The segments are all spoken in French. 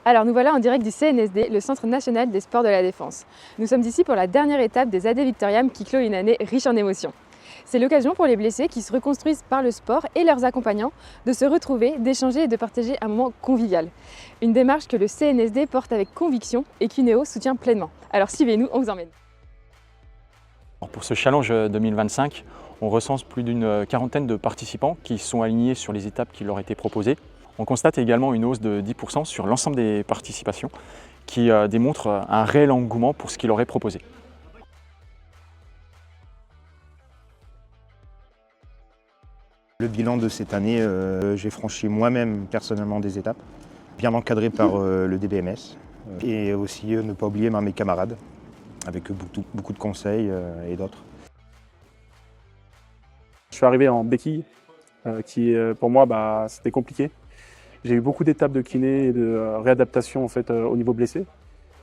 Alors nous voilà en direct du CNSD, le Centre national des sports de la défense. Nous sommes ici pour la dernière étape des AD Victoriam qui clôt une année riche en émotions. C'est l'occasion pour les blessés qui se reconstruisent par le sport et leurs accompagnants de se retrouver, d'échanger et de partager un moment convivial. Une démarche que le CNSD porte avec conviction et qu'UNEO soutient pleinement. Alors suivez-nous, on vous emmène. Pour ce challenge 2025, on recense plus d'une quarantaine de participants qui sont alignés sur les étapes qui leur étaient proposées. On constate également une hausse de 10% sur l'ensemble des participations qui démontre un réel engouement pour ce qui leur est proposé. Le bilan de cette année, j'ai franchi moi-même personnellement des étapes, bien encadré par le DBMS, et aussi ne pas oublier mes camarades, avec beaucoup de conseils et d'autres. Je suis arrivé en béquille, qui pour moi c'était compliqué. J'ai eu beaucoup d'étapes de kiné et de réadaptation en fait, au niveau blessé.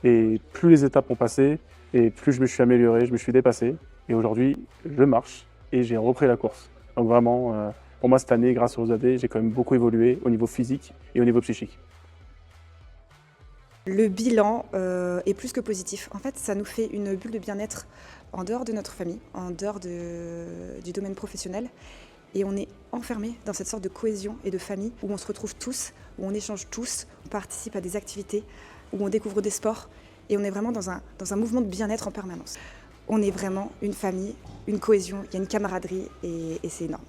Et plus les étapes ont passé, et plus je me suis amélioré, je me suis dépassé. Et aujourd'hui, je marche et j'ai repris la course. Donc vraiment, pour moi cette année, grâce aux AD, j'ai quand même beaucoup évolué au niveau physique et au niveau psychique. Le bilan est plus que positif. En fait, ça nous fait une bulle de bien-être en dehors de notre famille, en dehors du domaine professionnel. Et on est enfermés dans cette sorte de cohésion et de famille où on se retrouve tous, où on échange tous, on participe à des activités, où on découvre des sports. Et on est vraiment dans un mouvement de bien-être en permanence. On est vraiment une famille, une cohésion, il y a une camaraderie et c'est énorme.